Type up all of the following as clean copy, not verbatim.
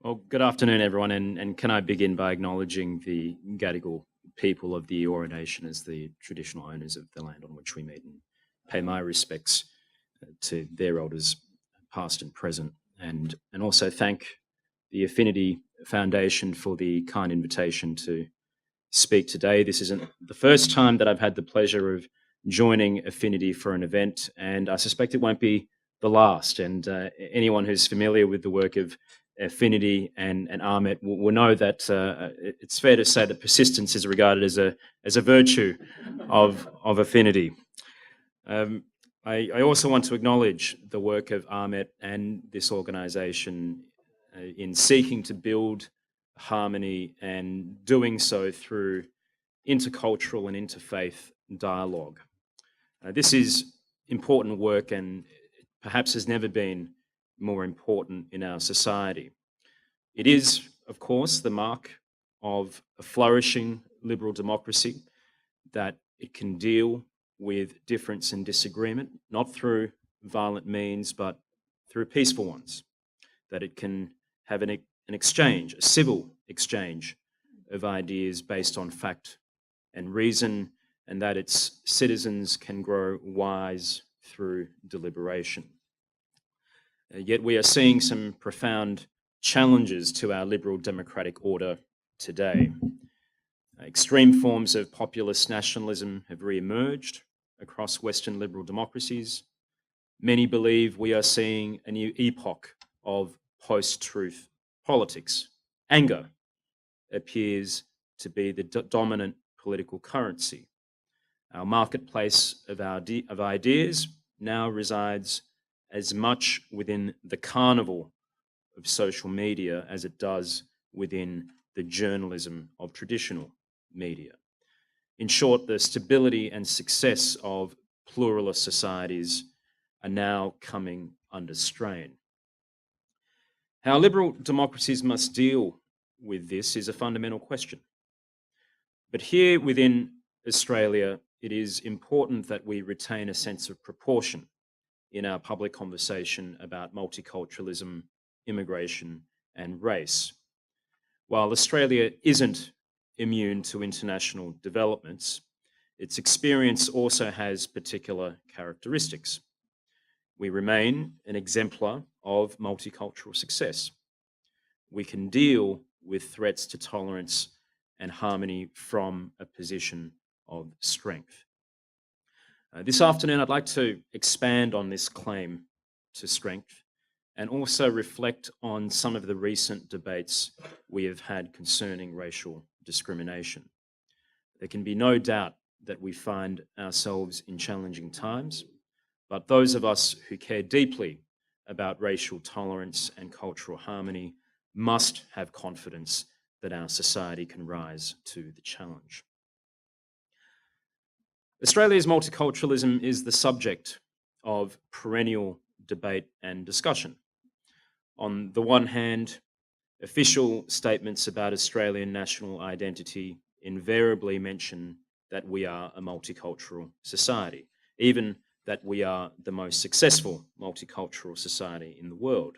Well, good afternoon, everyone, and can I begin by acknowledging the Gadigal people of the Eora Nation as the traditional owners of the land on which we meet, and pay my respects to their elders, past and present, and also thank the Affinity Foundation for the kind invitation to speak today. This isn't the first time that I've had the pleasure of joining Affinity for an event, and I suspect it won't be the last. And anyone who's familiar with the work of Affinity and Armet will know that it's fair to say that persistence is regarded as a virtue of Affinity. Um, I also want to acknowledge the work of Armet and this organisation in seeking to build harmony and doing so through intercultural and interfaith dialogue. This is important work and perhaps has never been more important in our society. It is, of course, the mark of a flourishing liberal democracy that it can deal with difference and disagreement, not through violent means, but through peaceful ones, that it can have an exchange, a civil exchange of ideas based on fact and reason, and that its citizens can grow wise through deliberation. Yet we are seeing some profound challenges to our liberal democratic order today. Extreme forms of populist nationalism have re-emerged across Western liberal democracies. Many believe we are seeing a new epoch of post-truth politics. Anger appears to be the dominant political currency. Our marketplace of ideas now resides as much within the carnival of social media as it does within the journalism of traditional media. In short, the stability and success of pluralist societies are now coming under strain. How liberal democracies must deal with this is a fundamental question. But here within Australia, it is important that we retain a sense of proportion in our public conversation about multiculturalism, immigration, and race. While Australia isn't immune to international developments, its experience also has particular characteristics. We remain an exemplar of multicultural success. We can deal with threats to tolerance and harmony from a position of strength. This afternoon, I'd like to expand on this claim to strength and also reflect on some of the recent debates we have had concerning racial discrimination. There can be no doubt that we find ourselves in challenging times, but those of us who care deeply about racial tolerance and cultural harmony must have confidence that our society can rise to the challenge. Australia's multiculturalism is the subject of perennial debate and discussion. On the one hand, official statements about Australian national identity invariably mention that we are a multicultural society, even that we are the most successful multicultural society in the world.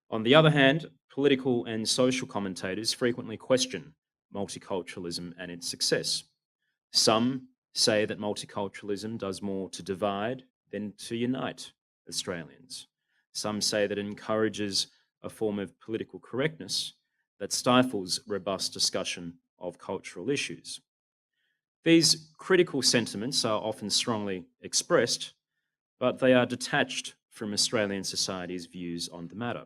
On the other hand, political and social commentators frequently question multiculturalism and its success. Some say that multiculturalism does more to divide than to unite Australians. Some say that it encourages a form of political correctness that stifles robust discussion of cultural issues. These critical sentiments are often strongly expressed, but they are detached from Australian society's views on the matter.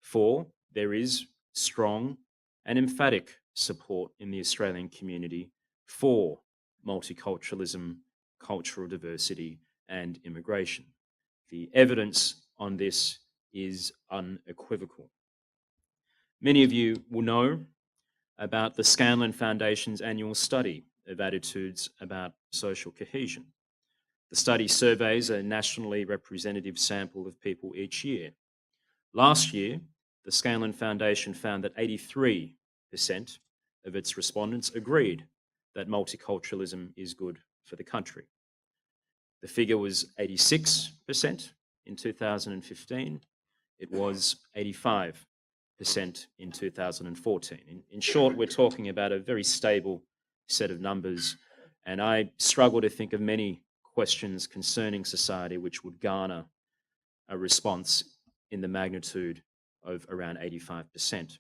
For there is strong and emphatic support in the Australian community for multiculturalism, cultural diversity, and immigration. The evidence on this is unequivocal. Many of you will know about the Scanlon Foundation's annual study of attitudes about social cohesion. The study surveys a nationally representative sample of people each year. Last year, the Scanlon Foundation found that 83% of its respondents agreed that multiculturalism is good for the country. The figure was 86% in 2015. It was 85% in 2014. In short, we're talking about a very stable set of numbers, and I struggle to think of many questions concerning society which would garner a response in the magnitude of around 85%.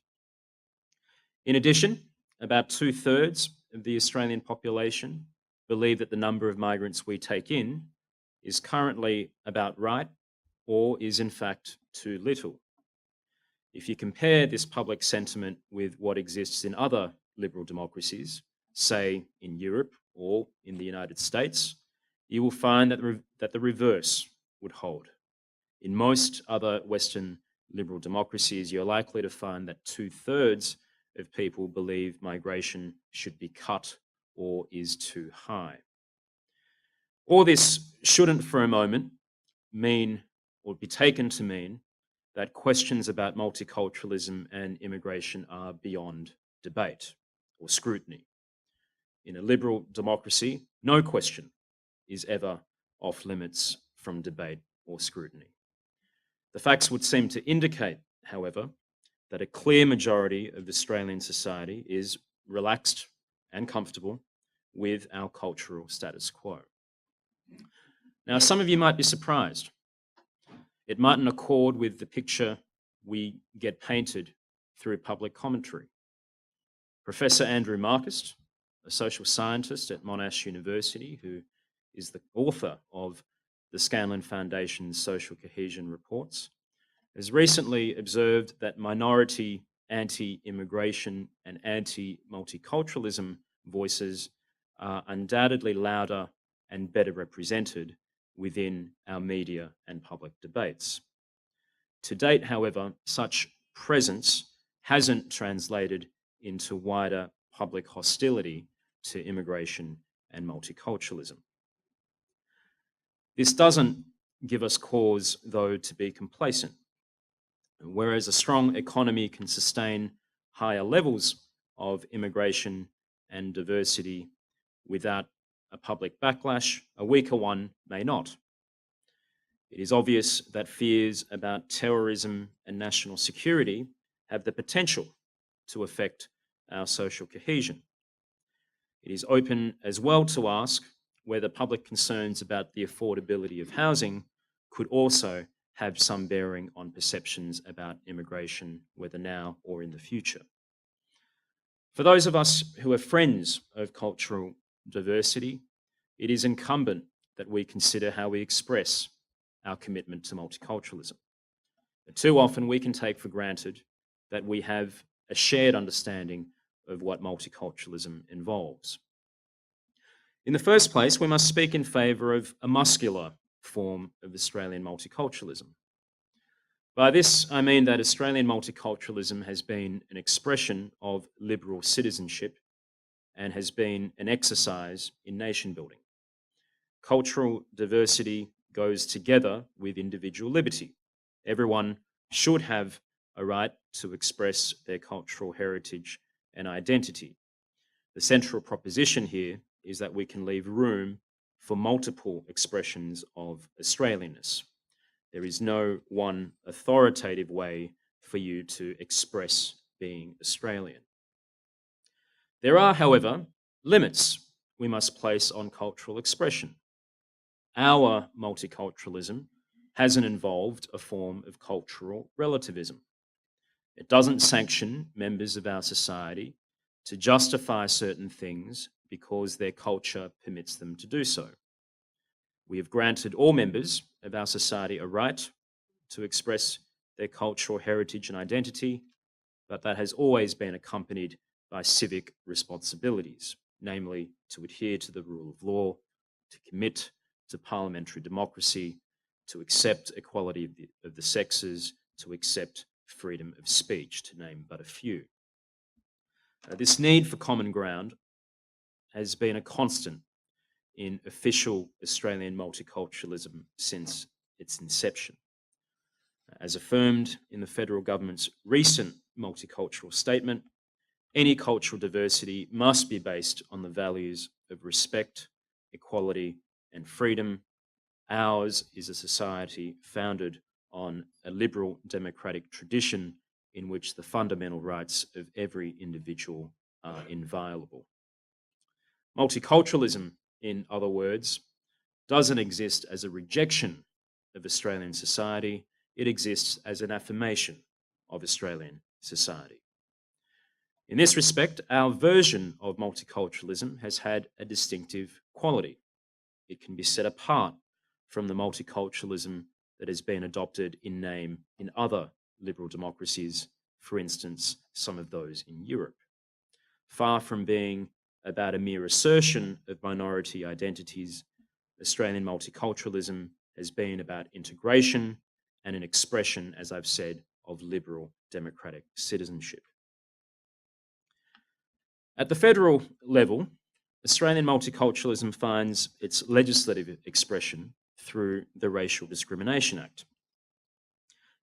In addition, about 2/3 of the Australian population believe that the number of migrants we take in is currently about right or is in fact too little. If you compare this public sentiment with what exists in other liberal democracies, say in Europe or in the United States, you will find that the reverse would hold. In most other Western liberal democracies, you're likely to find that 2/3 of people believe migration should be cut or is too high. All this shouldn't for a moment mean or be taken to mean that questions about multiculturalism and immigration are beyond debate or scrutiny. In a liberal democracy, no question is ever off limits from debate or scrutiny. The facts would seem to indicate, however, that a clear majority of Australian society is relaxed and comfortable with our cultural status quo. Now, some of you might be surprised. It mightn't accord with the picture we get painted through public commentary. Professor Andrew Marcus, a social scientist at Monash University, who is the author of the Scanlon Foundation's Social Cohesion Reports, has recently observed that minority anti-immigration and anti-multiculturalism voices are undoubtedly louder and better represented within our media and public debates. To date, however, such presence hasn't translated into wider public hostility to immigration and multiculturalism. This doesn't give us cause, though, to be complacent. Whereas a strong economy can sustain higher levels of immigration and diversity without a public backlash, a weaker one may not. It is obvious that fears about terrorism and national security have the potential to affect our social cohesion. It is open as well to ask whether public concerns about the affordability of housing could also have some bearing on perceptions about immigration, whether now or in the future. For those of us who are friends of cultural diversity, it is incumbent that we consider how we express our commitment to multiculturalism. Too often we can take for granted that we have a shared understanding of what multiculturalism involves. In the first place, we must speak in favour of a muscular form of Australian multiculturalism. By this, I mean that Australian multiculturalism has been an expression of liberal citizenship and has been an exercise in nation building. Cultural diversity goes together with individual liberty. Everyone should have a right to express their cultural heritage and identity. The central proposition here is that we can leave room for multiple expressions of Australianness. There is no one authoritative way for you to express being Australian. There are, however, limits we must place on cultural expression. Our multiculturalism hasn't involved a form of cultural relativism. It doesn't sanction members of our society to justify certain things because their culture permits them to do so. We have granted all members of our society a right to express their cultural heritage and identity, but that has always been accompanied by civic responsibilities, namely to adhere to the rule of law, to commit to parliamentary democracy, to accept equality of the sexes, to accept freedom of speech, to name but a few. This need for common ground has been a constant in official Australian multiculturalism since its inception. As affirmed in the federal government's recent multicultural statement, any cultural diversity must be based on the values of respect, equality, and freedom. Ours is a society founded on a liberal democratic tradition in which the fundamental rights of every individual are inviolable. Multiculturalism, in other words, doesn't exist as a rejection of Australian society, it exists as an affirmation of Australian society. In this respect, our version of multiculturalism has had a distinctive quality. It can be set apart from the multiculturalism that has been adopted in name in other liberal democracies, for instance, some of those in Europe. Far from being about a mere assertion of minority identities, Australian multiculturalism has been about integration and an expression, as I've said, of liberal democratic citizenship. At the federal level, Australian multiculturalism finds its legislative expression through the Racial Discrimination Act.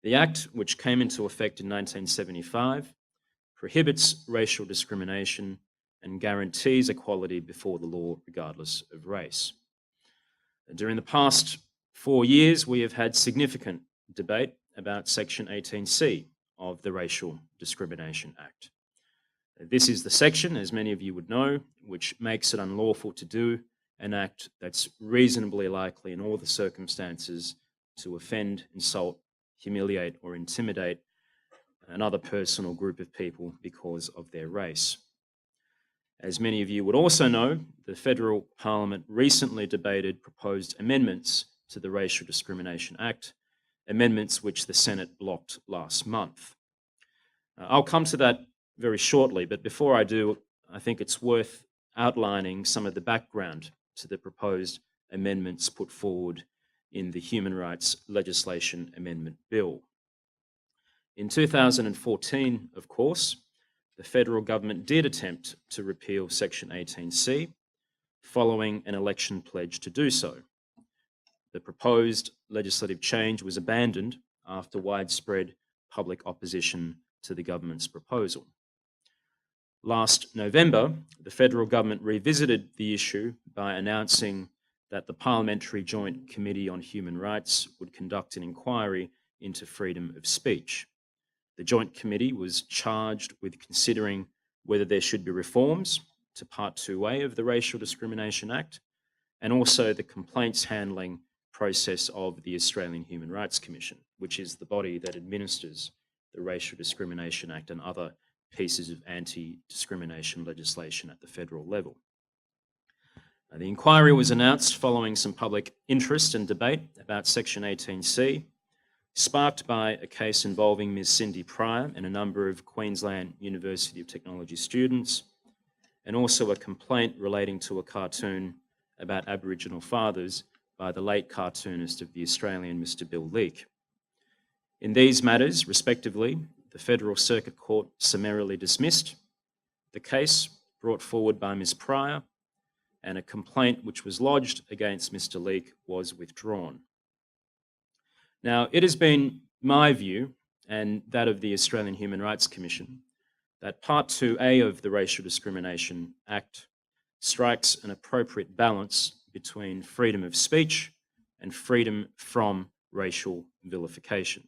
The Act, which came into effect in 1975, prohibits racial discrimination and guarantees equality before the law regardless of race. During the past 4 years, we have had significant debate about Section 18C of the Racial Discrimination Act. This is the section, as many of you would know, which makes it unlawful to do an act that's reasonably likely in all the circumstances to offend, insult, humiliate, or intimidate another person or group of people because of their race. As many of you would also know, the Federal Parliament recently debated proposed amendments to the Racial Discrimination Act, amendments which the Senate blocked last month. I'll come to that very shortly, but before I do, I think it's worth outlining some of the background to the proposed amendments put forward in the Human Rights Legislation Amendment Bill. In 2014, of course, the federal government did attempt to repeal Section 18C, following an election pledge to do so. The proposed legislative change was abandoned after widespread public opposition to the government's proposal. Last November, the federal government revisited the issue by announcing that the Parliamentary Joint Committee on Human Rights would conduct an inquiry into freedom of speech. The Joint Committee was charged with considering whether there should be reforms to Part 2A of the Racial Discrimination Act and also the complaints handling process of the Australian Human Rights Commission, which is the body that administers the Racial Discrimination Act and other pieces of anti-discrimination legislation at the federal level. The inquiry was announced following some public interest and debate about Section 18C, sparked by a case involving Ms. Cindy Pryor and a number of Queensland University of Technology students, and also a complaint relating to a cartoon about Aboriginal fathers by the late cartoonist of The Australian, Mr. Bill Leake. In these matters, respectively, the Federal Circuit Court summarily dismissed the case brought forward by Ms. Pryor, and a complaint which was lodged against Mr. Leake was withdrawn. Now, it has been my view, and that of the Australian Human Rights Commission, that Part 2A of the Racial Discrimination Act strikes an appropriate balance between freedom of speech and freedom from racial vilification.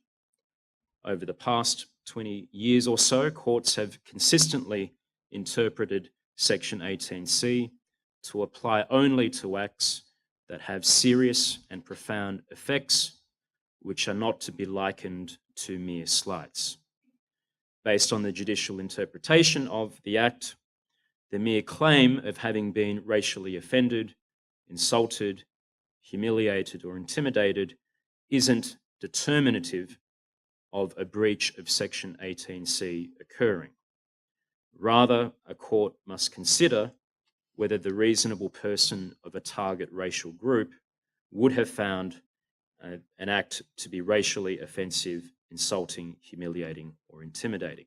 Over the past 20 years or so, courts have consistently interpreted Section 18C to apply only to acts that have serious and profound effects, which are not to be likened to mere slights. Based on the judicial interpretation of the Act, the mere claim of having been racially offended, insulted, humiliated, or intimidated isn't determinative of a breach of Section 18C occurring. Rather, a court must consider whether the reasonable person of a target racial group would have found an act to be racially offensive, insulting, humiliating, or intimidating.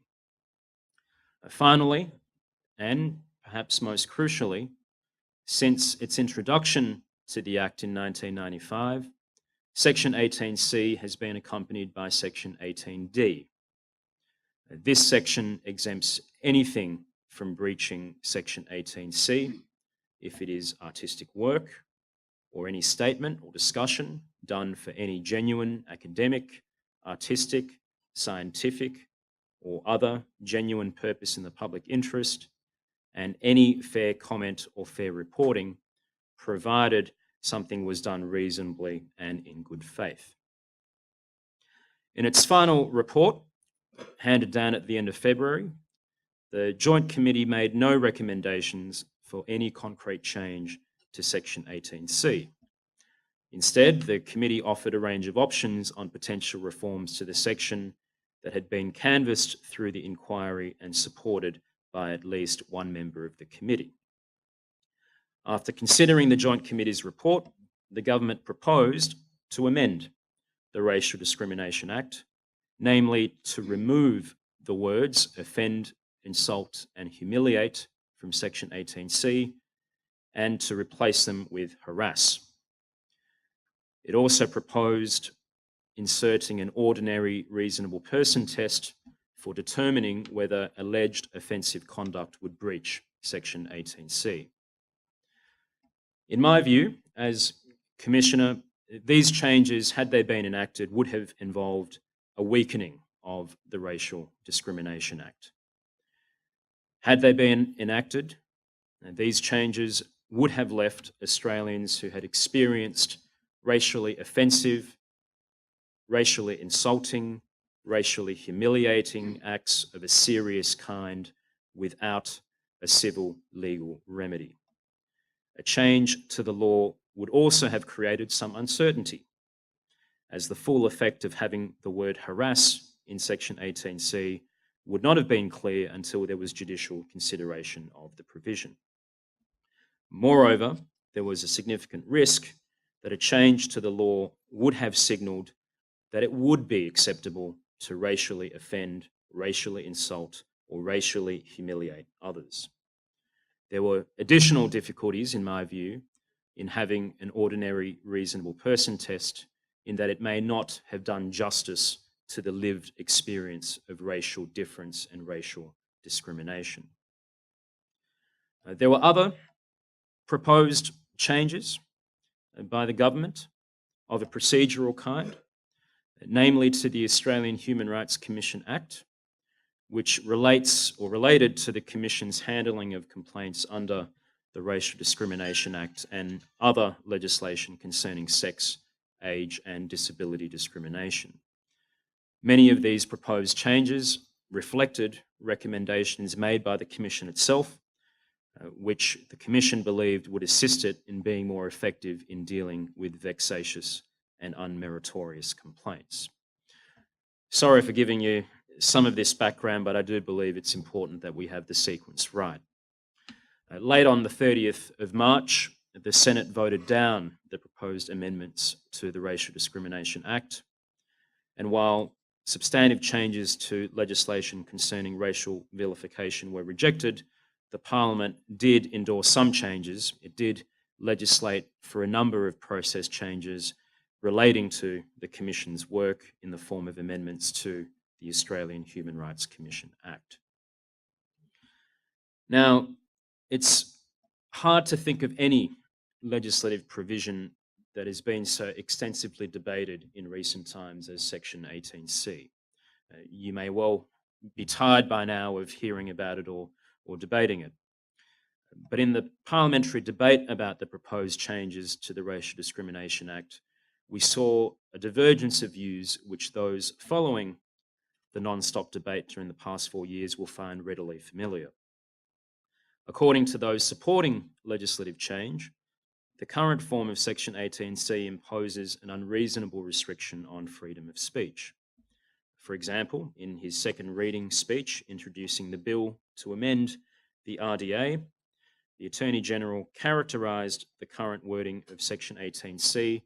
Finally, and perhaps most crucially, since its introduction to the Act in 1995, Section 18C has been accompanied by Section 18D. This section exempts anything from breaching Section 18C if it is artistic work or any statement or discussion done for any genuine academic, artistic, scientific, or other genuine purpose in the public interest, and any fair comment or fair reporting, provided something was done reasonably and in good faith. In its final report, handed down at the end of February, the Joint Committee made no recommendations for any concrete change to Section 18C. Instead, the committee offered a range of options on potential reforms to the section that had been canvassed through the inquiry and supported by at least one member of the committee. After considering the Joint Committee's report, the government proposed to amend the Racial Discrimination Act, namely to remove the words offend, insult, and humiliate from Section 18C and to replace them with harass. It also proposed inserting an ordinary reasonable person test for determining whether alleged offensive conduct would breach Section 18C. In my view, as Commissioner, these changes, had they been enacted, would have involved a weakening of the Racial Discrimination Act. Had they been enacted, these changes would have left Australians who had experienced racially offensive, racially insulting, racially humiliating acts of a serious kind without a civil legal remedy. A change to the law would also have created some uncertainty, as the full effect of having the word harass in Section 18C would not have been clear until there was judicial consideration of the provision. Moreover, there was a significant risk that a change to the law would have signalled that it would be acceptable to racially offend, racially insult, or racially humiliate others. There were additional difficulties, in my view, in having an ordinary reasonable person test, in that it may not have done justice to the lived experience of racial difference and racial discrimination. There were other proposed changes by the government of a procedural kind, namely to the Australian Human Rights Commission Act, which relates or related to the Commission's handling of complaints under the Racial Discrimination Act and other legislation concerning sex, age, and disability discrimination. Many of these proposed changes reflected recommendations made by the Commission itself, which the Commission believed would assist it in being more effective in dealing with vexatious and unmeritorious complaints. Sorry for giving you some of this background, but I do believe it's important that we have the sequence right. Late on the 30th of March, the Senate voted down the proposed amendments to the Racial Discrimination Act, and while substantive changes to legislation concerning racial vilification were rejected, the Parliament did endorse some changes. It did legislate for a number of process changes relating to the Commission's work in the form of amendments to the Australian Human Rights Commission Act. Now, it's hard to think of any legislative provision that has been so extensively debated in recent times as Section 18C. You may well be tired by now of hearing about it or debating it. But in the parliamentary debate about the proposed changes to the Racial Discrimination Act, we saw a divergence of views which those following the non-stop debate during the past 4 years will find readily familiar. According to those supporting legislative change, the current form of Section 18C imposes an unreasonable restriction on freedom of speech. For example, in his second reading speech introducing the bill to amend the RDA, the Attorney General characterised the current wording of Section 18C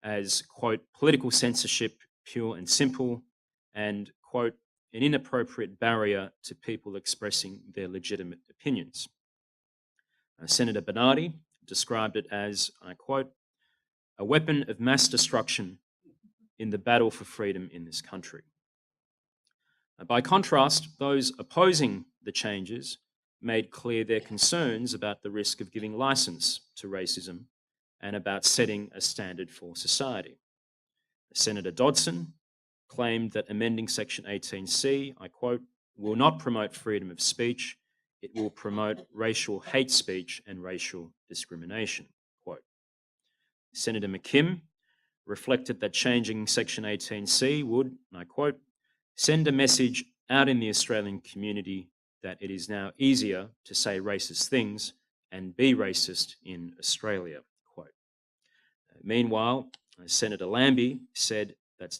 as, quote, political censorship, pure and simple, and, quote, an inappropriate barrier to people expressing their legitimate opinions. Senator Bernardi described it as, I quote, a weapon of mass destruction in the battle for freedom in this country. By contrast, those opposing the changes made clear their concerns about the risk of giving license to racism and about setting a standard for society. Senator Dodson claimed that amending Section 18C, I quote, will not promote freedom of speech, it will promote racial hate speech and racial discrimination, quote. Senator McKim reflected that changing Section 18C would, and I quote, send a message out in the Australian community that it is now easier to say racist things and be racist in Australia, quote. Meanwhile, Senator Lambie said that,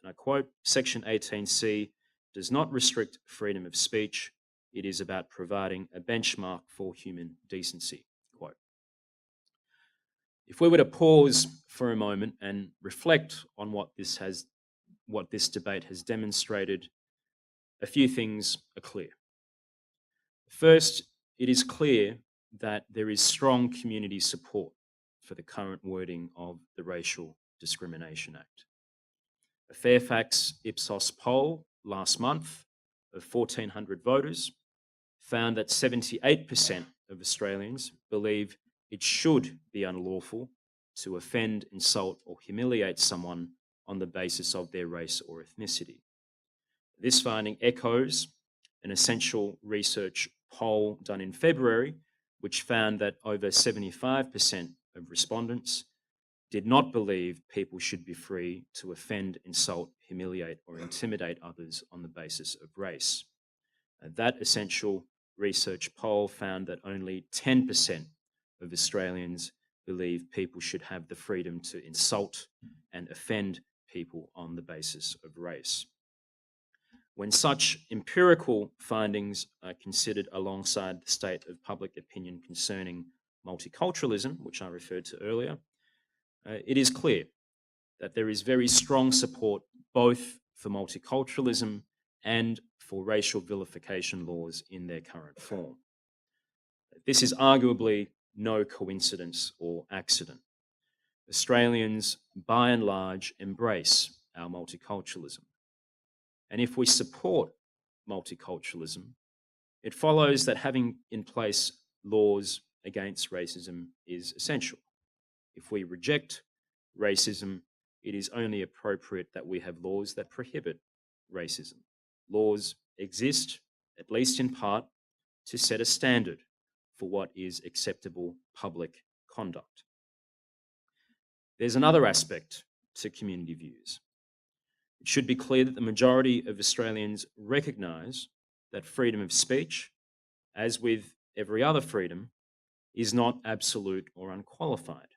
and I quote, Section 18C does not restrict freedom of speech. It is about providing a benchmark for human decency, quote. If we were to pause for a moment and reflect on what this debate has demonstrated, a few things are clear. First, it is clear that there is strong community support for the current wording of the Racial Discrimination Act. A Fairfax Ipsos poll last month of 1,400 voters found that 78% of Australians believe it should be unlawful to offend, insult, or humiliate someone on the basis of their race or ethnicity. This finding echoes an essential research poll done in February, which found that over 75% of respondents did not believe people should be free to offend, insult, humiliate, or intimidate others on the basis of race. That essential research poll found that only 10% of Australians believe people should have the freedom to insult and offend people on the basis of race. When such empirical findings are considered alongside the state of public opinion concerning multiculturalism, which I referred to earlier, it is clear that there is very strong support both for multiculturalism and for racial vilification laws in their current form. This is arguably no coincidence or accident. Australians, by and large, embrace our multiculturalism. And if we support multiculturalism, it follows that having in place laws against racism is essential. If we reject racism, it is only appropriate that we have laws that prohibit racism. Laws exist, at least in part, to set a standard for what is acceptable public conduct. There's another aspect to community views. It should be clear that the majority of Australians recognise that freedom of speech, as with every other freedom, is not absolute or unqualified.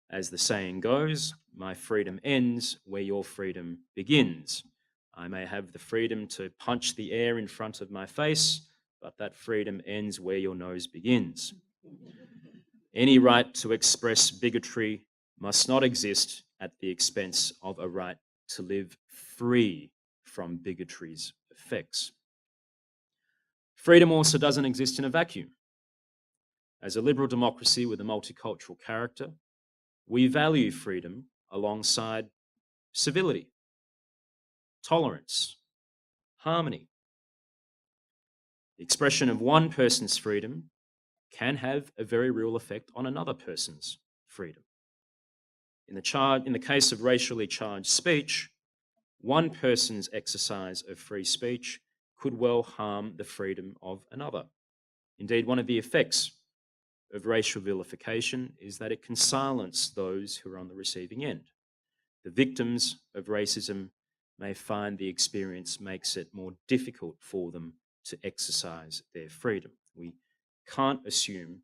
As the saying goes, my freedom ends where your freedom begins. I may have the freedom to punch the air in front of my face, but that freedom ends where your nose begins. Any right to express bigotry must not exist at the expense of a right to live free from bigotry's effects. Freedom also doesn't exist in a vacuum. As a liberal democracy with a multicultural character, we value freedom alongside civility, tolerance, harmony. The expression of one person's freedom can have a very real effect on another person's freedom. In the case of racially charged speech, one person's exercise of free speech could well harm the freedom of another. Indeed, one of the effects of racial vilification is that it can silence those who are on the receiving end. The victims of racism may find the experience makes it more difficult for them to exercise their freedom. We can't assume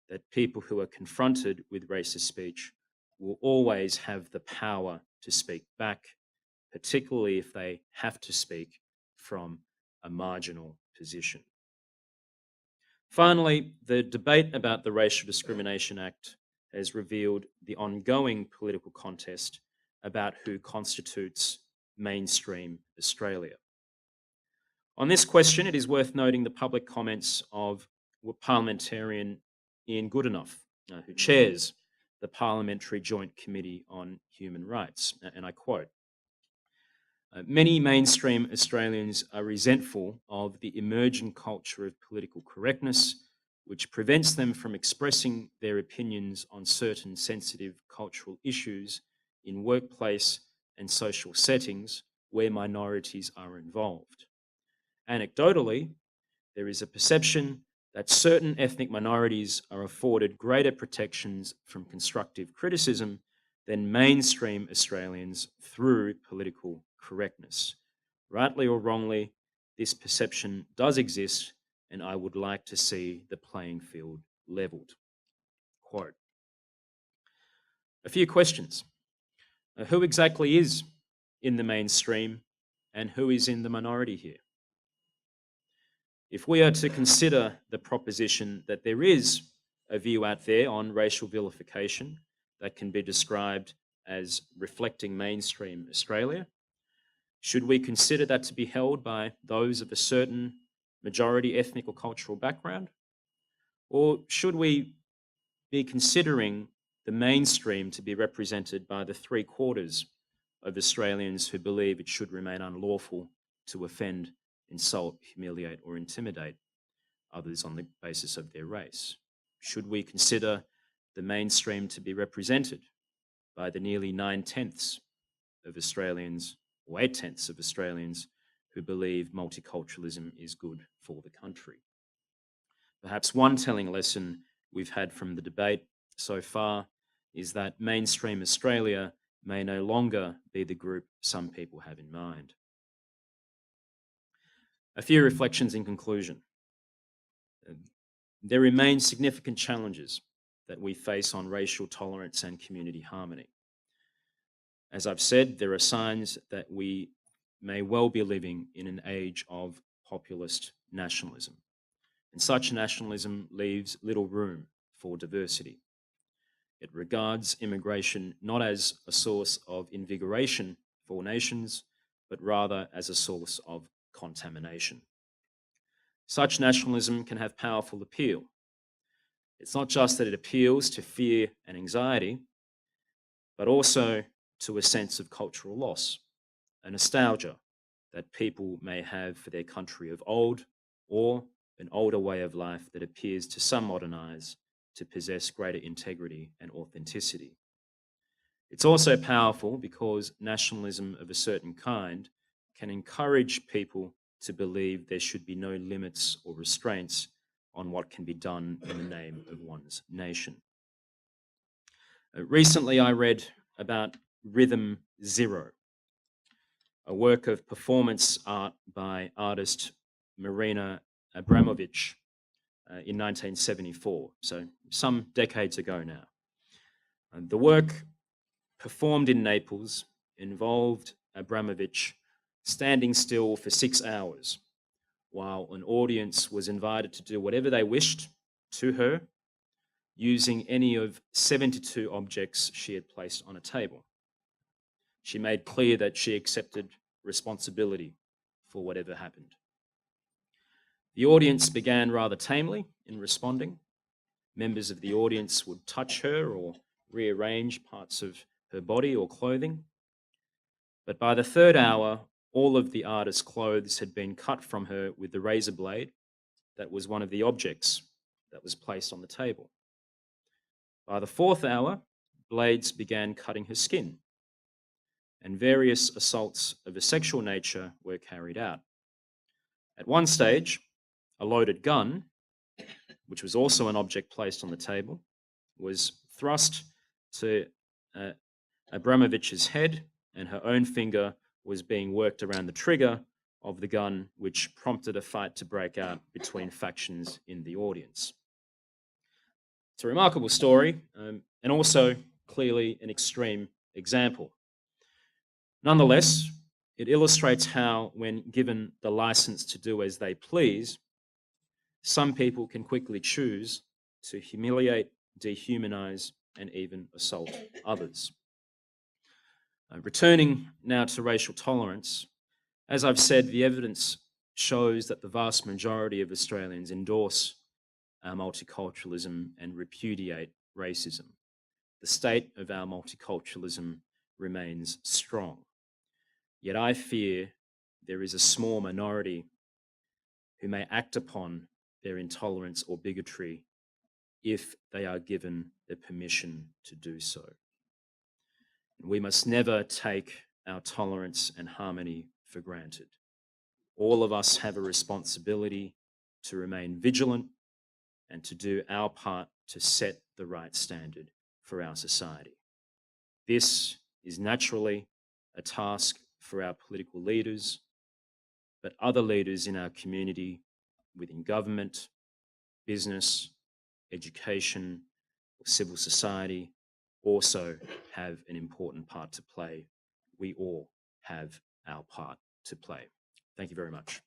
that people who are confronted with racist speech will always have the power to speak back, particularly if they have to speak from a marginal position. Finally, the debate about the Racial Discrimination Act has revealed the ongoing political contest about who constitutes mainstream Australia. On this question, it is worth noting the public comments of parliamentarian Ian Goodenough, who chairs the Parliamentary Joint Committee on Human Rights, and I quote, many mainstream Australians are resentful of the emergent culture of political correctness, which prevents them from expressing their opinions on certain sensitive cultural issues in workplace and social settings where minorities are involved. Anecdotally, there is a perception that certain ethnic minorities are afforded greater protections from constructive criticism than mainstream Australians through political correctness. Rightly or wrongly, this perception does exist, and I would like to see the playing field levelled. Quote. A few questions. Who exactly is in the mainstream and who is in the minority here? If we are to consider the proposition that there is a view out there on racial vilification that can be described as reflecting mainstream Australia, should we consider that to be held by those of a certain majority ethnic or cultural background? Or should we be considering the mainstream to be represented by the 3/4 of Australians who believe it should remain unlawful to offend, insult, humiliate, or intimidate others on the basis of their race? Should we consider the mainstream to be represented by the nearly 9/10 of Australians, or 8/10 of Australians, who believe multiculturalism is good for the country? Perhaps one telling lesson we've had from the debate so far is that mainstream Australia may no longer be the group some people have in mind. A few reflections in conclusion. There remain significant challenges that we face on racial tolerance and community harmony. As I've said, there are signs that we may well be living in an age of populist nationalism, and such nationalism leaves little room for diversity. It regards immigration not as a source of invigoration for nations, but rather as a source of contamination. Such nationalism can have powerful appeal. It's not just that it appeals to fear and anxiety, but also to a sense of cultural loss, a nostalgia that people may have for their country of old, or an older way of life that appears to some modern eyes to possess greater integrity and authenticity. It's also powerful because nationalism of a certain kind can encourage people to believe there should be no limits or restraints on what can be done in the name of one's nation. Recently, I read about Rhythm Zero, a work of performance art by artist Marina Abramovich in 1974, so some decades ago now. The work, performed in Naples, involved Abramovich standing still for 6 hours while an audience was invited to do whatever they wished to her using any of 72 objects she had placed on a table. She made clear that she accepted responsibility for whatever happened. The audience began rather tamely in responding. Members of the audience would touch her or rearrange parts of her body or clothing. But by the third hour, all of the artist's clothes had been cut from her with the razor blade that was one of the objects that was placed on the table. By the fourth hour, blades began cutting her skin, and various assaults of a sexual nature were carried out. At one stage, a loaded gun, which was also an object placed on the table, was thrust to Abramovich's head, and her own finger was being worked around the trigger of the gun, which prompted a fight to break out between factions in the audience. It's a remarkable story, and also clearly an extreme example. Nonetheless, it illustrates how, when given the license to do as they please, some people can quickly choose to humiliate, dehumanize, and even assault others. Returning now to racial tolerance, as I've said, the evidence shows that the vast majority of Australians endorse our multiculturalism and repudiate racism. The state of our multiculturalism remains strong. Yet I fear there is a small minority who may act upon their intolerance or bigotry if they are given the permission to do so. We must never take our tolerance and harmony for granted. All of us have a responsibility to remain vigilant and to do our part to set the right standard for our society. This is naturally a task for our political leaders, but other leaders in our community, within government, business, education, or civil society, also have an important part to play. We all have our part to play. Thank you very much.